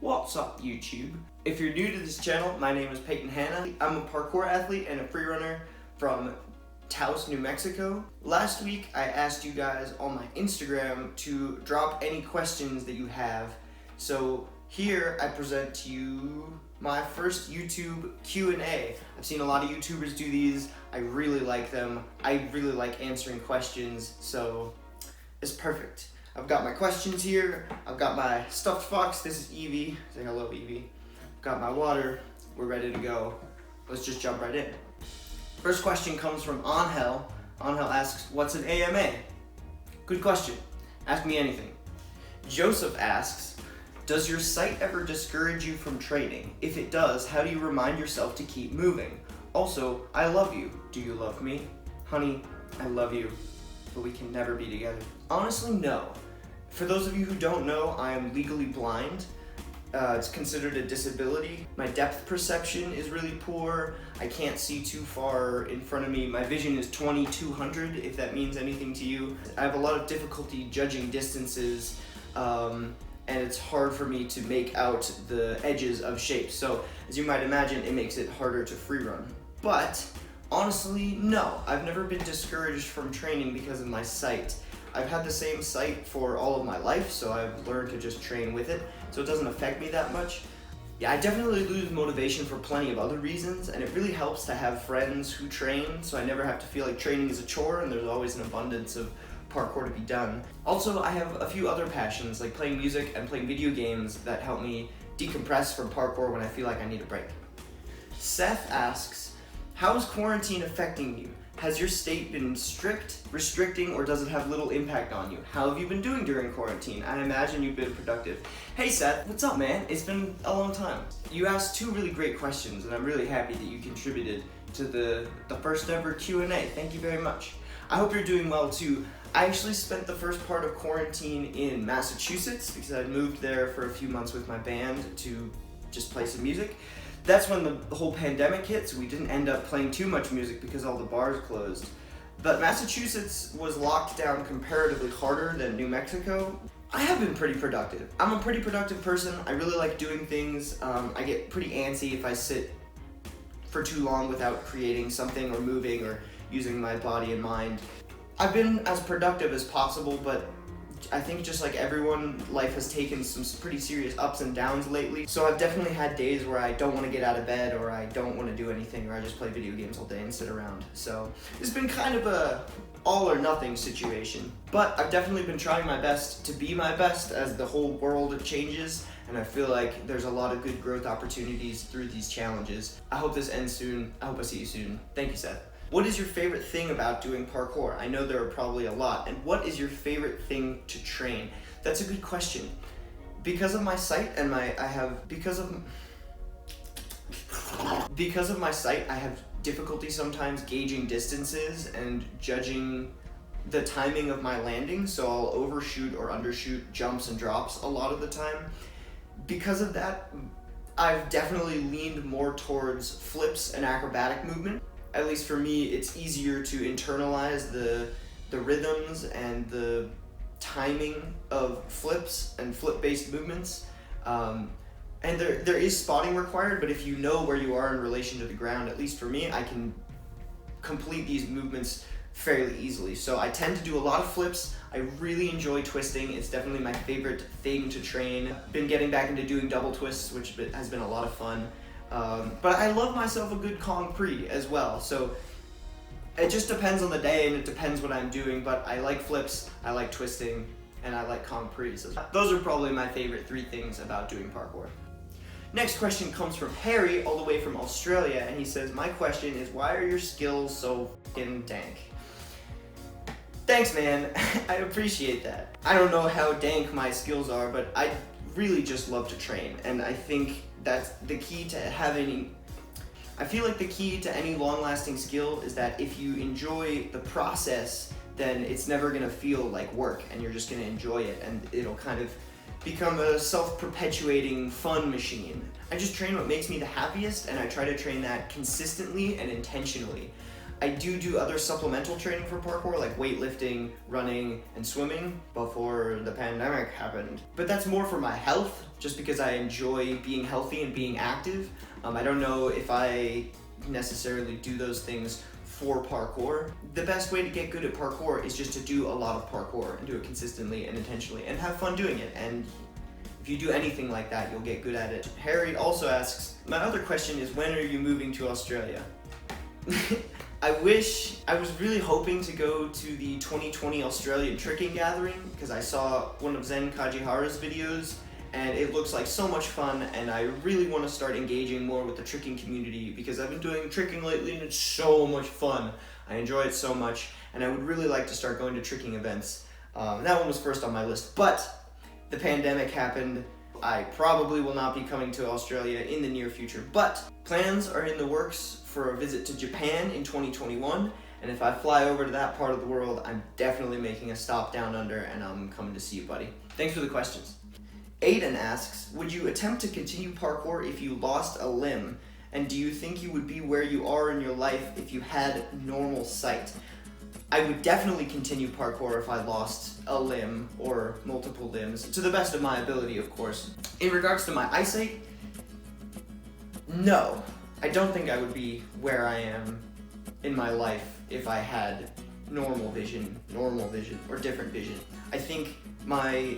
What's up, YouTube? If you're new to this channel, my name is Peyton Hanna. I'm a parkour athlete and a freerunner from Taos, New Mexico. Last week, I asked you guys on my Instagram to drop any questions that you have. So here, I present to you my first YouTube Q&A. I've seen a lot of YouTubers do these. I really like them. I really like answering questions, so it's perfect. I've got my questions here. I've got my stuffed fox. This is Evie. Say hello, Evie. I've got my water. We're ready to go. Let's just jump right in. First question comes from Angel. Angel asks, what's an AMA? Good question. Ask me anything. Joseph asks, does your sight ever discourage you from training? If it does, how do you remind yourself to keep moving? Also, I love you. Do you love me? Honey, I love you, but we can never be together. Honestly, no. For those of you who don't know, I am legally blind. It's considered a disability. My depth perception is really poor. I can't see too far in front of me. My vision is 2200, if that means anything to you. I have a lot of difficulty judging distances, and it's hard for me to make out the edges of shapes. So, as you might imagine, it makes it harder to free run. But, honestly, no. I've never been discouraged from training because of my sight. I've had the same sight for all of my life, so I've learned to just train with it, so it doesn't affect me that much. Yeah, I definitely lose motivation for plenty of other reasons, and it really helps to have friends who train, so I never have to feel like training is a chore, and there's always an abundance of parkour to be done. Also, I have a few other passions, like playing music and playing video games that help me decompress from parkour when I feel like I need a break. Seth asks, how is quarantine affecting you? Has your state been strict, restricting, or does it have little impact on you? How have you been doing during quarantine? I imagine you've been productive. Hey Seth, what's up, man? It's been a long time. You asked two really great questions, and I'm really happy that you contributed to the first ever Q&A. Thank you very much. I hope you're doing well too. I actually spent the first part of quarantine in Massachusetts because I moved there for a few months with my band to just play some music. That's when the whole pandemic hit, so we didn't end up playing too much music because all the bars closed. But Massachusetts was locked down comparatively harder than New Mexico. I have been pretty productive. I'm a pretty productive person. I really like doing things. I get pretty antsy if I sit for too long without creating something or moving or using my body and mind. I've been as productive as possible, but I think just like everyone, life has taken some pretty serious ups and downs lately. So I've definitely had days where I don't want to get out of bed, or I don't want to do anything, or I just play video games all day and sit around. So it's been kind of a all or nothing situation. But I've definitely been trying my best to be my best as the whole world changes, and I feel like there's a lot of good growth opportunities through these challenges. I hope this ends soon. I hope I see you soon. Thank you, Seth. What is your favorite thing about doing parkour? I know there are probably a lot. And what is your favorite thing to train? That's a good question. Because of my sight and because of my sight, I have difficulty sometimes gauging distances and judging the timing of my landing, so I'll overshoot or undershoot jumps and drops a lot of the time. Because of that, I've definitely leaned more towards flips and acrobatic movement. At least for me, it's easier to internalize the rhythms and the timing of flips and flip-based movements. And there is spotting required, but if you know where you are in relation to the ground, at least for me, I can complete these movements fairly easily. So I tend to do a lot of flips. I really enjoy twisting. It's definitely my favorite thing to train. Been getting back into doing double twists, which has been a lot of fun. But I love myself a good Kong Pre as well, so it just depends on the day and it depends what I'm doing, but I like flips, I like twisting, and I like Kong Pre's. Those are probably my favorite three things about doing parkour. Next question comes from Harry, all the way from Australia, and he says, my question is, why are your skills so f***ing dank? Thanks, man. I appreciate that. I don't know how dank my skills are, but I really just love to train, and I think that's the key to I feel like the key to any long-lasting skill is that if you enjoy the process, then it's never gonna feel like work, and you're just gonna enjoy it, and it'll kind of become a self-perpetuating fun machine. I just train what makes me the happiest, and I try to train that consistently and intentionally. I do other supplemental training for parkour, like weightlifting, running, and swimming before the pandemic happened. But that's more for my health, just because I enjoy being healthy and being active. I don't know if I necessarily do those things for parkour. The best way to get good at parkour is just to do a lot of parkour and do it consistently and intentionally and have fun doing it. And if you do anything like that, you'll get good at it. Harry also asks, my other question is, when are you moving to Australia? I was really hoping to go to the 2020 Australian tricking gathering because I saw one of Zen Kajihara's videos and it looks like so much fun, and I really want to start engaging more with the tricking community because I've been doing tricking lately and it's so much fun. I enjoy it so much, and I would really like to start going to tricking events. That one was first on my list, but the pandemic happened. I probably will not be coming to Australia in the near future, but plans are in the works for a visit to Japan in 2021, and if I fly over to that part of the world, I'm definitely making a stop down under, and I'm coming to see you, buddy. Thanks for the questions. Aiden asks, would you attempt to continue parkour if you lost a limb? And do you think you would be where you are in your life if you had normal sight? I would definitely continue parkour if I lost a limb or multiple limbs, to the best of my ability, of course. In regards to my eyesight, no. I don't think I would be where I am in my life if I had normal vision, or different vision. I think my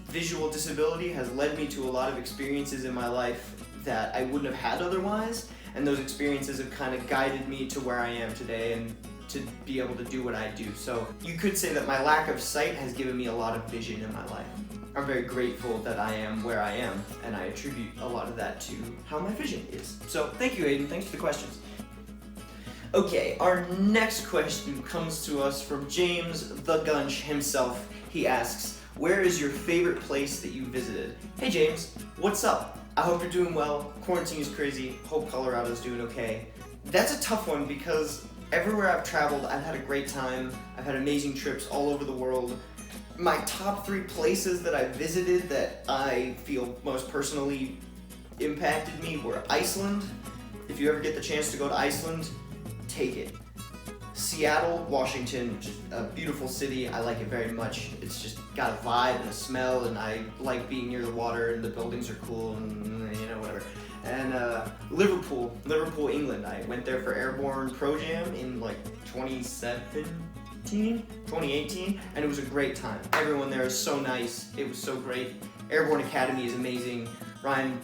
visual disability has led me to a lot of experiences in my life that I wouldn't have had otherwise, and those experiences have kind of guided me to where I am today and to be able to do what I do. So you could say that my lack of sight has given me a lot of vision in my life. I'm very grateful that I am where I am, and I attribute a lot of that to how my vision is. So thank you, Aiden. Thanks for the questions. Okay, our next question comes to us from James the Gunch himself. He asks, where is your favorite place that you visited? Hey James, what's up? I hope you're doing well. Quarantine is crazy. Hope Colorado's doing okay. That's a tough one because everywhere I've traveled, I've had a great time. I've had amazing trips all over the world. My top 3 places that I visited that I feel most personally impacted me were Iceland. If you ever get the chance to go to Iceland, take it. Seattle, Washington, just a beautiful city. I like it very much. It's just got a vibe and a smell, and I like being near the water, and the buildings are cool, and whatever. And Liverpool, England. I went there for Airborne Pro Jam in like 2018, and it was a great time. Everyone there is so nice. It was so great. Airborne Academy is amazing.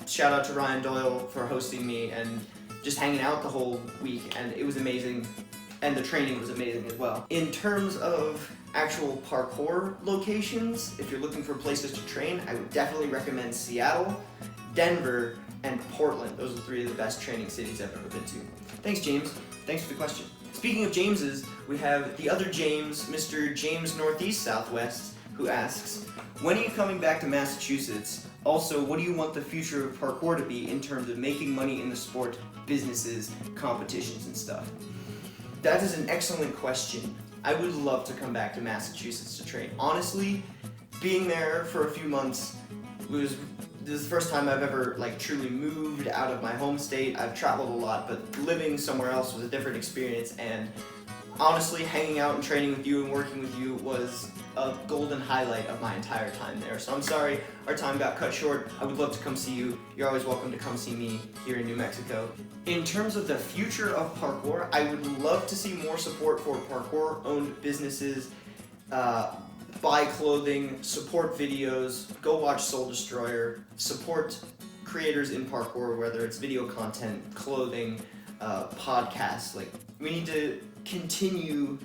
Shout out to Ryan Doyle for hosting me and just hanging out the whole week, and it was amazing. And the training was amazing as well. In terms of actual parkour locations, if you're looking for places to train, I would definitely recommend Seattle, Denver, and Portland. Those are 3 of the best training cities I've ever been to. Thanks, James. Thanks for the question. Speaking of Jameses, we have the other James, Mr. James Northeast Southwest, who asks, when are you coming back to Massachusetts? Also, what do you want the future of parkour to be in terms of making money in the sport, businesses, competitions, and stuff? That is an excellent question. I would love to come back to Massachusetts to train. Honestly, being there for a few months this is the first time I've ever truly moved out of my home state. I've traveled a lot, but living somewhere else was a different experience, and honestly, hanging out and training with you and working with you was a golden highlight of my entire time there. So I'm sorry our time got cut short. I would love to come see you. You're always welcome to come see me here in New Mexico. In terms of the future of parkour, I would love to see more support for parkour-owned businesses. Buy clothing, support videos, go watch Soul Destroyer, support creators in parkour, whether it's video content, clothing, podcasts. We need to continue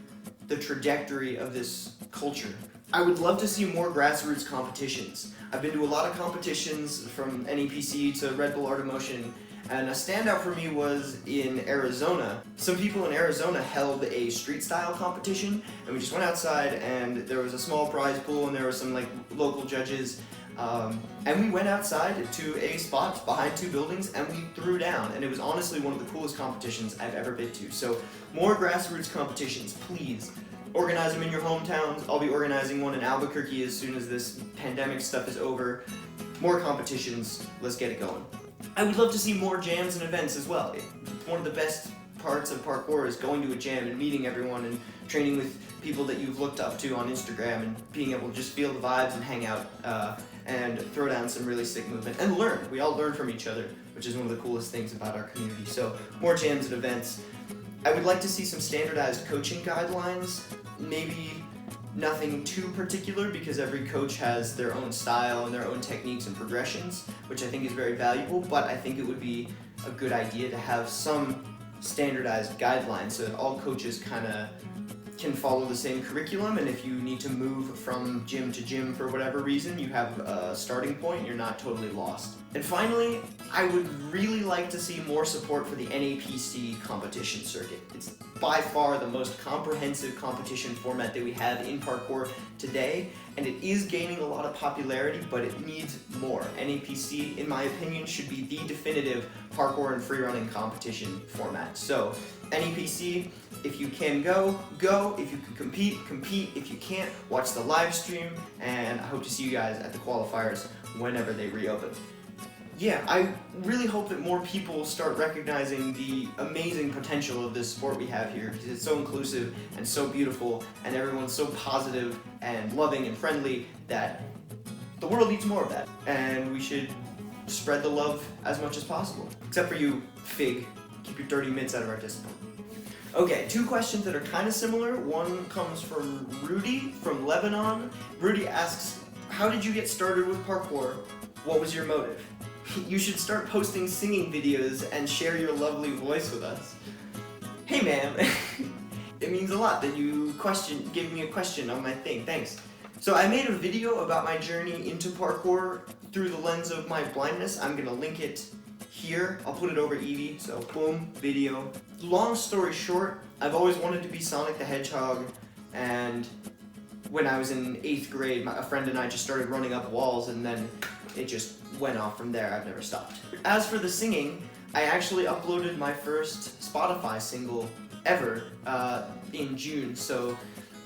the trajectory of this culture. I would love to see more grassroots competitions. I've been to a lot of competitions from NEPC to Red Bull Art of Motion, and a standout for me was in Arizona. Some people in Arizona held a street style competition, and we just went outside and there was a small prize pool and there were some local judges. And we went outside to a spot behind 2 buildings and we threw down, and it was honestly one of the coolest competitions I've ever been to. So more grassroots competitions, please. Organize them in your hometowns. I'll be organizing one in Albuquerque as soon as this pandemic stuff is over. More competitions, let's get it going. I would love to see more jams and events as well. One of the best parts of parkour is going to a gym and meeting everyone and training with people that you've looked up to on Instagram and being able to just feel the vibes and hang out and throw down some really sick movement and learn. We all learn from each other, which is one of the coolest things about our community. So more jams and events. I would like to see some standardized coaching guidelines, maybe nothing too particular because every coach has their own style and their own techniques and progressions, which I think is very valuable, but I think it would be a good idea to have some standardized guidelines so that all coaches kind of can follow the same curriculum, and if you need to move from gym to gym for whatever reason, you have a starting point, you're not totally lost. And finally, I would really like to see more support for the NAPC competition circuit. It's by far the most comprehensive competition format that we have in parkour today, and it is gaining a lot of popularity, but it needs more. NAPC, in my opinion, should be the definitive parkour and freerunning competition format. So, NAPC, if you can go, go. If you can compete, compete. If you can't, watch the live stream, and I hope to see you guys at the qualifiers whenever they reopen. Yeah, I really hope that more people start recognizing the amazing potential of this sport we have here, because it's so inclusive and so beautiful, and everyone's so positive and loving and friendly that the world needs more of that, and we should spread the love as much as possible. Except for you, Fig. Keep your dirty mitts out of our discipline. Okay, two questions that are kind of similar. One comes from Rudy from Lebanon. Rudy asks, how did you get started with parkour? What was your motive? You should start posting singing videos and share your lovely voice with us. Hey man, it means a lot that you gave me a question on my thing, thanks. So I made a video about my journey into parkour through the lens of my blindness. I'm gonna link it here. I'll put it over Eevee, so boom, video. Long story short, I've always wanted to be Sonic the Hedgehog, and when I was in 8th grade, a friend and I just started running up walls, and then it just went off from there. I've never stopped. As for the singing, I actually uploaded my first Spotify single ever in June, so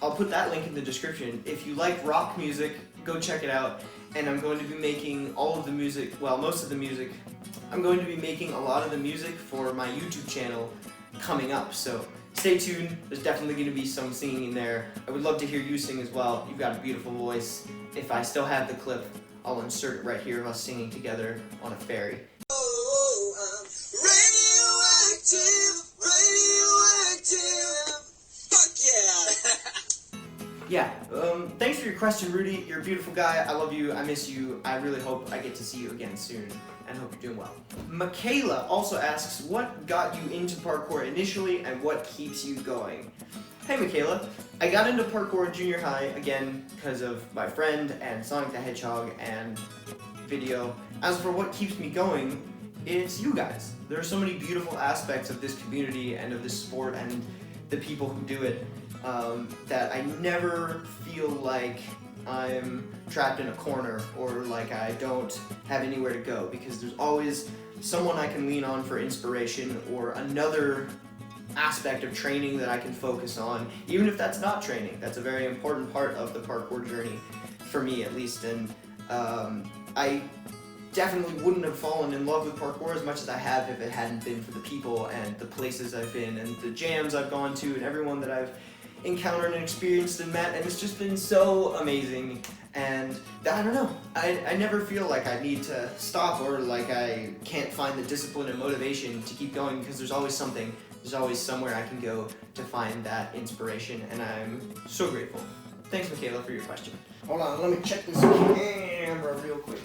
I'll put that link in the description. If you like rock music, go check it out, and I'm going to be making all of the music, well, most of the music. I'm going to be making a lot of the music for my YouTube channel coming up, so stay tuned. There's definitely going to be some singing in there. I would love to hear you sing as well. You've got a beautiful voice. If I still have the clip, I'll insert it right here of us singing together on a ferry. Oh, I'm radioactive, radioactive. Fuck yeah. Yeah, thanks for your question, Rudy. You're a beautiful guy. I love you. I miss you. I really hope I get to see you again soon, and hope you're doing well. Michaela also asks, what got you into parkour initially, and what keeps you going? Hey, Michaela. I got into parkour in junior high, again, because of my friend and Sonic the Hedgehog and video. As for what keeps me going, it's you guys. There are so many beautiful aspects of this community and of this sport and the people who do it that I never feel like I'm trapped in a corner or like I don't have anywhere to go, because there's always someone I can lean on for inspiration or another aspect of training that I can focus on, even if that's not training. That's a very important part of the parkour journey, for me at least, and I definitely wouldn't have fallen in love with parkour as much as I have if it hadn't been for the people and the places I've been and the jams I've gone to and everyone that I've encountered and experienced and met, and it's just been so amazing. And I don't know, I never feel like I need to stop or like I can't find the discipline and motivation to keep going, because there's always something, there's always somewhere I can go to find that inspiration, and I'm so grateful. Thanks, Michaela, for your question. Hold on, let me check this camera real quick.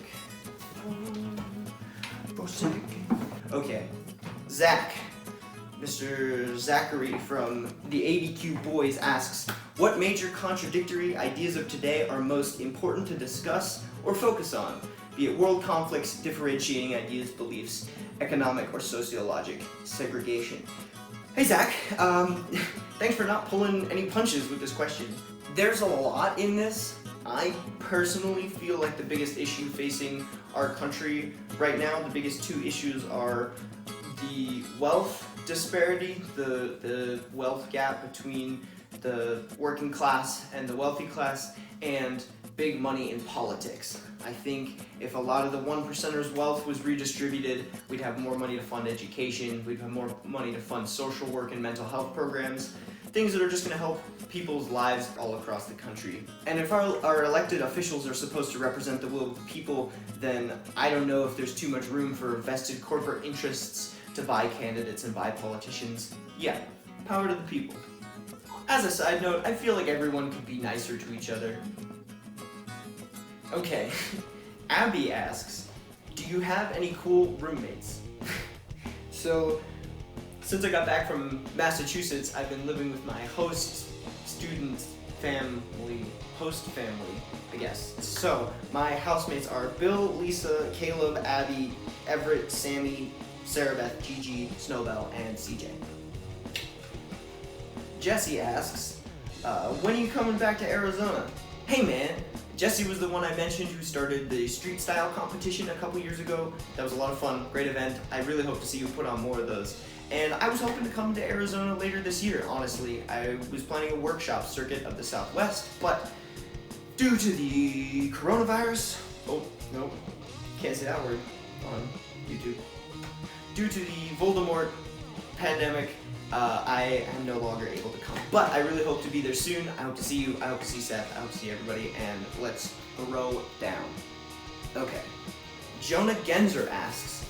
Okay, Zach. Mr. Zachary from the ABQ Boys asks, what major contradictory ideas of today are most important to discuss or focus on, be it world conflicts, differentiating ideas, beliefs, economic or sociologic segregation? Hey Zach, thanks for not pulling any punches with this question. There's a lot in this. I personally feel like the biggest issue facing our country right now, the biggest two issues are the wealth disparity, the wealth gap between the working class and the wealthy class, and big money in politics. I think if a lot of the 1%ers' wealth was redistributed, we'd have more money to fund education, we'd have more money to fund social work and mental health programs, things that are just going to help people's lives all across the country. And if our elected officials are supposed to represent the will of the people, then I don't know if there's too much room for vested corporate interests to buy candidates and buy politicians. Yeah, power to the people. As a side note, I feel like everyone could be nicer to each other. Okay, Abby asks, do you have any cool roommates? So, since I got back from Massachusetts, I've been living with my host family, I guess. So, my housemates are Bill, Lisa, Caleb, Abby, Everett, Sammy, Sarah Beth, Gigi, Snowbell, and CJ. Jesse asks, when are you coming back to Arizona? Hey man, Jesse was the one I mentioned who started the street style competition a couple years ago. That was a lot of fun, great event. I really hope to see you put on more of those. And I was hoping to come to Arizona later this year, honestly. I was planning a workshop circuit of the Southwest, but due to the coronavirus, oh, no, can't say that word on YouTube. Due to the Voldemort pandemic, I am no longer able to come. But I really hope to be there soon. I hope to see you, I hope to see Seth, I hope to see everybody, and let's throw down. Okay. Jonah Genzer asks,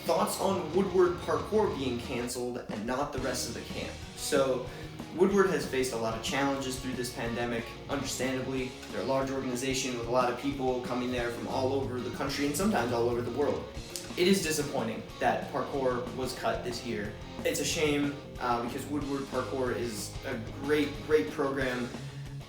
thoughts on Woodward Parkour being canceled and not the rest of the camp? So, Woodward has faced a lot of challenges through this pandemic, understandably. They're a large organization with a lot of people coming there from all over the country and sometimes all over the world. It is disappointing that Parkour was cut this year. It's a shame because Woodward Parkour is a great program.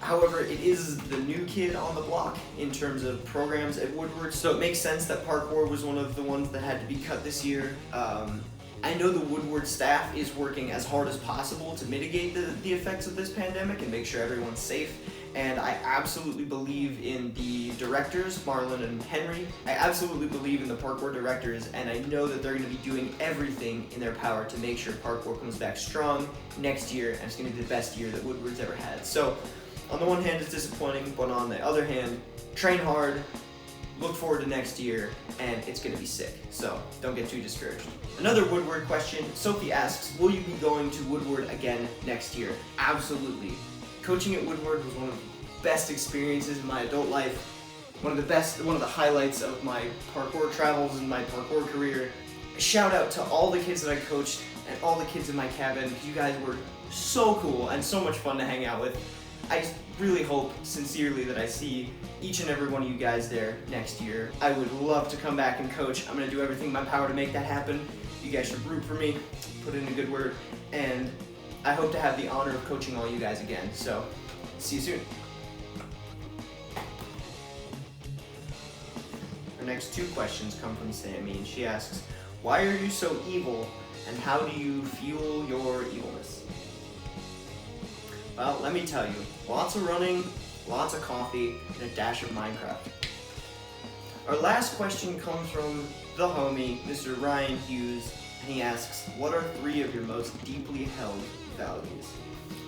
However, it is the new kid on the block in terms of programs at Woodward, so it makes sense that Parkour was one of the ones that had to be cut this year. I know the Woodward staff is working as hard as possible to mitigate the effects of this pandemic and make sure everyone's safe. And I absolutely believe in the directors, Marlon and Henry. I absolutely believe in the Parkour directors, and I know that they're going to be doing everything in their power to make sure Parkour comes back strong next year, and it's going to be the best year that Woodward's ever had. So, on the one hand, it's disappointing, but on the other hand, train hard, look forward to next year, and it's going to be sick. So, don't get too discouraged. Another Woodward question, Sophie asks, will you be going to Woodward again next year? Absolutely. Coaching at Woodward was one of the best experiences in my adult life, one of the highlights of my parkour travels and my parkour career. Shout out to all the kids that I coached and all the kids in my cabin. You guys were so cool and so much fun to hang out with. I just really hope sincerely that I see each and every one of you guys there next year. I would love to come back and coach. I'm going to do everything in my power to make that happen. You guys should root for me, put in a good word, and I hope to have the honor of coaching all you guys again. So, see you soon. Our next two questions come from Sammy, and she asks, why are you so evil, and how do you fuel your evilness? Well, let me tell you, lots of running, lots of coffee, and a dash of Minecraft. Our last question comes from the homie, Mr. Ryan Hughes, and he asks, what are 3 of your most deeply held values?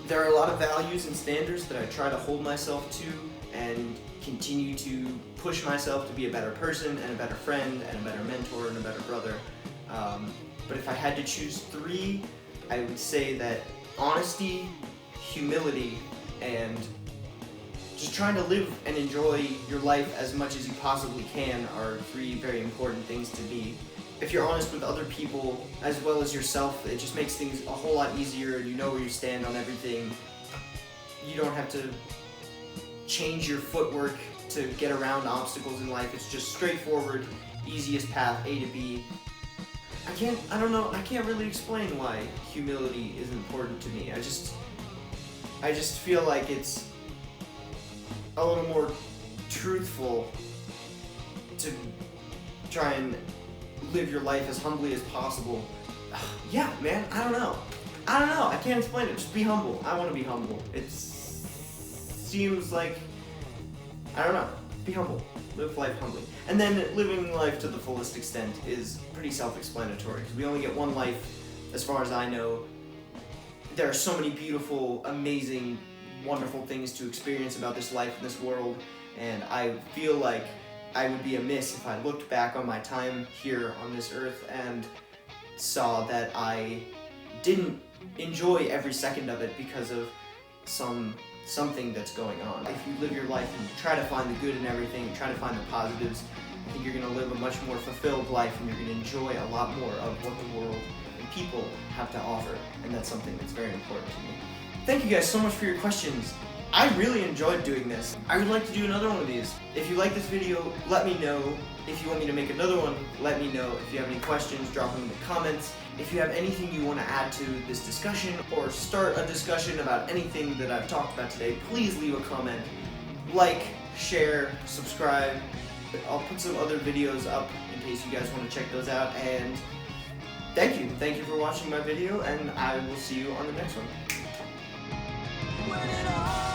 There are a lot of values and standards that I try to hold myself to and continue to push myself to be a better person and a better friend and a better mentor and a better brother. But if I had to choose 3, I would say that honesty, humility, and just trying to live and enjoy your life as much as you possibly can are 3 very important things to me. If you're honest with other people as well as yourself, it just makes things a whole lot easier, and you know where you stand on everything. You don't have to change your footwork to get around obstacles in life. It's just straightforward, easiest path, A to B. I can't really explain why humility is important to me. I just feel like it's a little more truthful to try and live your life as humbly as possible. Yeah, man, I don't know. I can't explain it. Just be humble. I want to be humble. It seems like, I don't know, be humble. Live life humbly. And then living life to the fullest extent is pretty self-explanatory, because we only get one life, as far as I know. There are so many beautiful, amazing, wonderful things to experience about this life and this world, and I feel like I would be amiss if I looked back on my time here on this earth and saw that I didn't enjoy every second of it because of something that's going on. If you live your life and try to find the good in everything, try to find the positives, I think you're going to live a much more fulfilled life, and you're going to enjoy a lot more of what the world and people have to offer, and that's something that's very important to me. Thank you guys so much for your questions. I really enjoyed doing this. I would like to do another one of these. If you like this video, let me know. If you want me to make another one, let me know. If you have any questions, drop them in the comments. If you have anything you want to add to this discussion or start a discussion about anything that I've talked about today, please leave a comment. Like, share, subscribe. I'll put some other videos up in case you guys want to check those out. And thank you. Thank you for watching my video, and I will see you on the next one. When it all